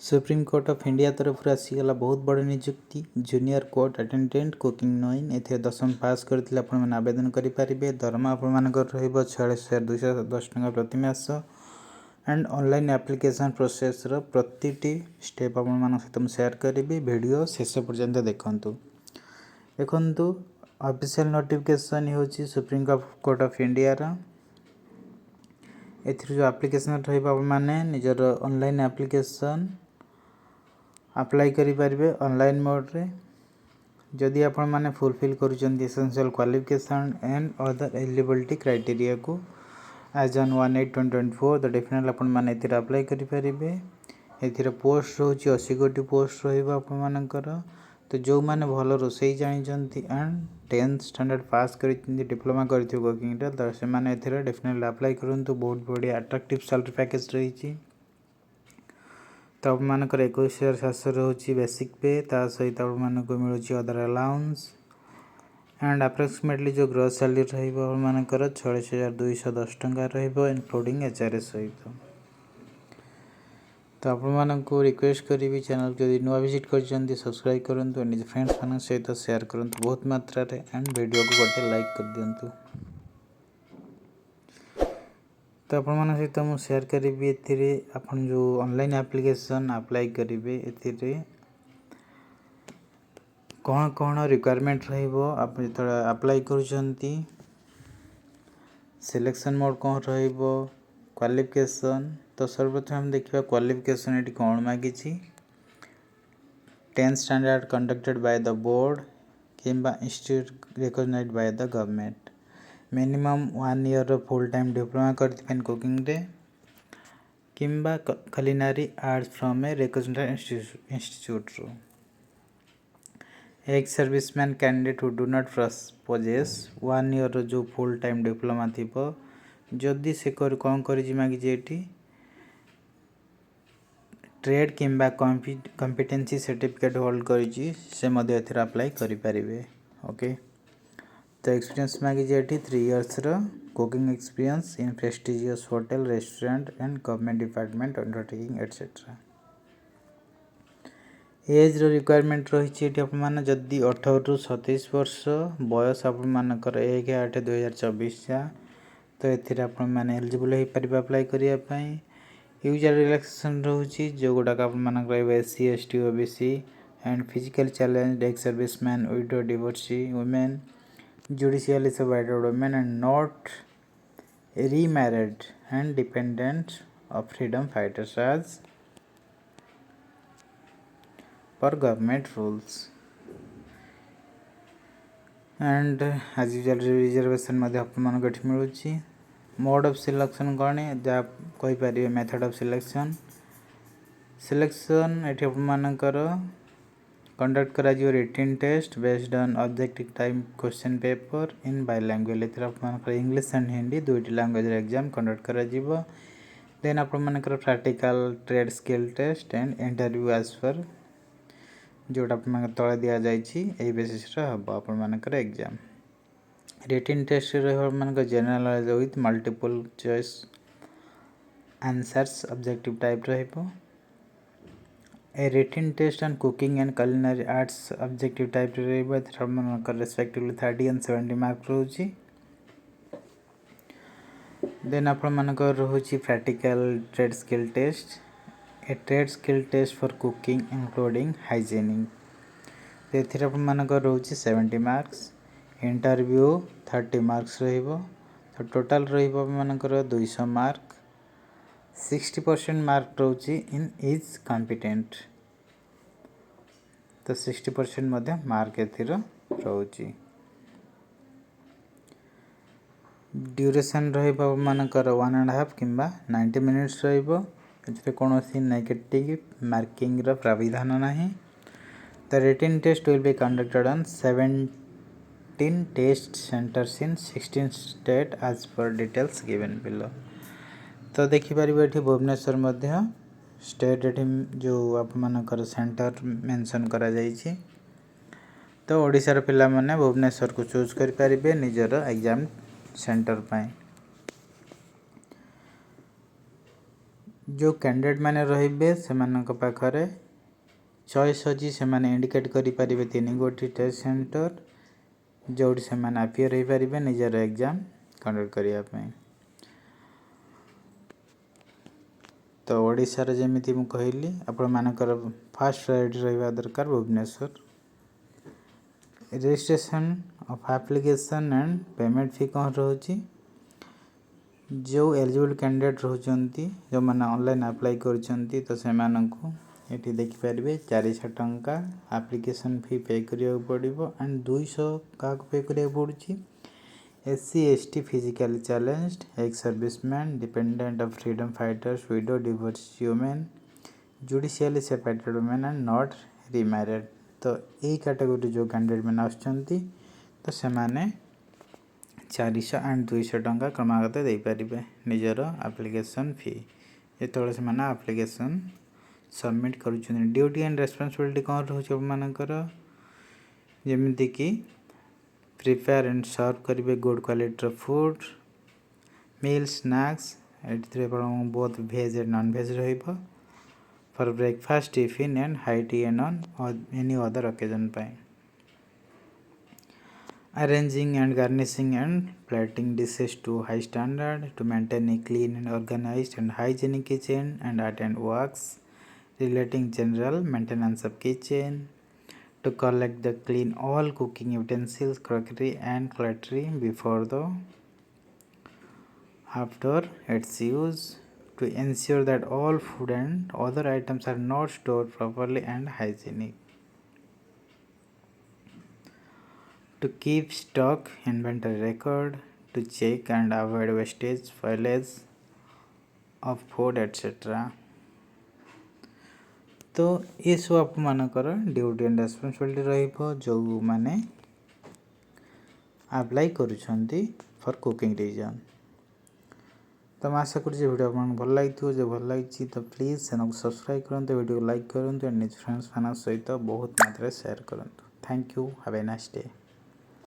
Supreme court of India तरफ आसीगला बहुत बड़ नियुक्ति जूनियर कोर्ट अटेंडेंट कुकिंग 9 ए 10वीं पास करते आपने आवेदन करेंगे। दरमा आपर 46,210 टका प्रति मास एंड ऑनलाइन एप्लिकेशन प्रोसेस प्रति स्टेप आपण सहित शेयर करी वीडियो शेष पर्यंत देखु ऑफिशियल नोटिफिकेशन हो सुप्रीम कोर्ट ऑफ इंडिया जो एप्लिकेशन रही निजर ऑनलाइन एप्लिकेशन अप्लाई करें ऑनलाइन मोड रे जदि आपण माने फुलफिल करूछन essential qualification and other eligibility criteria को एज ऑन 1/8/2024 तो डेफिनेटली आपण माने एतिर अप्लाई करि परिबे। एतिर पोस्ट रहउची 80 गोटी पोस्ट रहइबा आपण मानकर। तो जो माने भलो रोसई जानि जंती एंड 10th स्टैंडर्ड पास करिथिन डिप्लोमा करिथियो कुकिंग रे तो से माने एतिर डेफिनेटली अप्लाई करंतु। बहुत बढ़िया अट्रैक्टिव सैलरी पैकेज रहिची। तो आप मानकर 21,700 रोची बेसिक पे ता सहित आप मानको मिलुची अदर अलाउंस एंड अप्रोक्सीमेटली जो ग्रॉस सैलरी रहिबो आप मानकर 46,210 टका रहिबो इंक्लूडिंग एचआरएस सहित। तो आप मानको रिक्वेस्ट करी चैनल को यदि नुआ विजिट करछन्ती सब्सक्राइब करंतु निज फ्रेंड्स मान सहित शेयर करंतु बहुत मात्रा रे एंड वीडियो को गोटे लाइक कर दियंतु। तो आपण मन सहित मु शेयर करी एथिरे आपण जो ऑनलाइन एप्लिकेशन अप्लाई करेंगे एथिरे कौन कौन रिक्वायरमेंट रहिबो आप जो अप्लाई करूछन्ती सिलेक्शन मोड कौन रहिबो क्वालिफिकेशन। तो सर्वप्रथम हम देखिबा क्वालिफिकेशन एटी कौन मागिछि 10th standard conducted by the board किंबा institute recognised by the government minimum 1 year full time diploma करथिबेन कुकिंग रे किंबा culinary arts from a recognised institute रो एक serviceman candidate who do not possess 1 year जो फुल टाइम डिप्लोमा थिबो जदि से कौन करी मागी जेटी ट्रेड किंबा कॉम्पिटेंसी सर्टिफिकेट होल्ड करी से मध्य एथरा अप्लाई करि परिबे। ओके तो एक्सपीरियंस मागी जेटी 3 इयर्स रो cooking experience in prestigious hotel restaurant and government department undertaking etcetera. As रो रिक्वायरमेंट रही जदि 18 रु 27 वर्ष बयस आपर 1/8/2024 तो एथिरे आपण माने एलिजिबल हो पारिबा अप्लाई करिया पई। यूजर रिलैक्सेशन रहउची जो गुडाक आपण मानक रहबे SC ST OBC and physical challenge ex serviceman widow divorcee women judicially survived women and not remarried and dependent of freedom fighters as per government rules and as usual reservation मध्ये अपन मिलूँ। Mode of selection कौन जा कही पारे method of selection ये आपनकर conduct करा written test based on objective time question paper in bilingual एपनकर इंग्लिश एंड हिंदी दुईटी लैंग्वेज एग्जाम कंडक्ट करा देन आपनकर practical trade skill test and interview as per जोटा आप तले दि जाइए बेसिस हम आपर एग्जाम रिटन टेस्ट रही general knowledge with multiple choice answers objective type रहिबो। A written test on cooking and culinary arts objective type रहिबो रेस्पेक्टिवली 30 एंड 70 मार्क रहउची। देन आपनकर रहउची practical trade skill test a trade skill test for cooking including hygiening एथिरे आपनकर रहउची 70 marks interview 30 marks रहिबो। तो total रहिबो आपनकर 200 मार्क 60% मार्क रहउची इन इज कॉम्पिटेंट तो 60% मध्य मार्क एथिर रहउची। ड्यूरेशन रहिबो आपनकर 1.5 किंबा 90 मिनिट्स रहिबो एथिरे कोनोसी नेगेटिव मार्किंग रो प्राविधान नाही। The written test will be conducted on 17 test centers in 16 states as per details given below। तो देखिपर ये भुवनेश्वर मध्य स्टेट ये जो आपनकर सेंटर मेंशन करा जाइछि। तो ओडिशार पिला माने भुवनेश्वर को चूज करि परिबे निजर एग्जाम सेंटर पाए। जो कैंडिडेट माने रहिबे सेमानक पाखरे चॉइस अछि सेमाने इंडिकेट करि परिबे 3 गोटी टेस्ट सेंटर जोड़ी सेमाने अपियर होई परिबे निजर एग्जाम कंडक्ट करिया पई। तो ओडिशा रे जेमिति मु कहली आपण मानकर फर्स्ट प्रायोरिटी रहिबा दरकार Bhubaneswar. Registration of application and payment fee कौन रोची जो एलिजिबल कैंडिडेट रोचंती जो माने ऑनलाइन अप्लाई करचंती तो सेमानंकु एठी देखि परिबे 400 टंका एप्लिकेशन फी पे करिया पड़िबो एंड 200 का पे करिया पड़ुची। SC ST physically challenged ex serviceman dependent of freedom fighters widow divorcee women judicially separated women and not remarried. तो यही कैटेगरी जो कैंडिडेट मैंने आसुचंती तो सेमाने 400 एंड 200 टंका क्रमागत दे पारिबे निजर एप्लिकेशन फी जेतोले से माने एप्लिकेशन सबमिट करूछन। ड्यूटी एंड रेस्पॉन्सिबिलिटी कौन रहउछ मानकर जेमिति कि प्रिपेयर एंड सर्व करिवे good quality food meal snacks एथरे both veg and non veg रहिबो for breakfast tiffin and high tea and on any other occasion पाई। Arranging and garnishing and plating dishes to high standard to maintain a clean and organized and hygienic kitchen and attend works relating general maintenance of kitchen to collect the clean all cooking utensils crockery and cutlery before the after its use to ensure that all food and other items are not stored properly and hygienic to keep stock inventory record to check and avoid wastage spoilage of food etc. तो ये सब आप मानकर duty and responsibility रहिबो जो माने apply करूछंती for cooking reason. तो मैं आशा करूँ वीडियो आपको भल लगी जो भल लगी तो प्लीज चैनल को सब्सक्राइब करूँ वीडियो को लाइक करूँ एंड निज फ्रेंड्स फाना सहित बहुत मात्रा शेयर करूँ। Thank you have a nice day.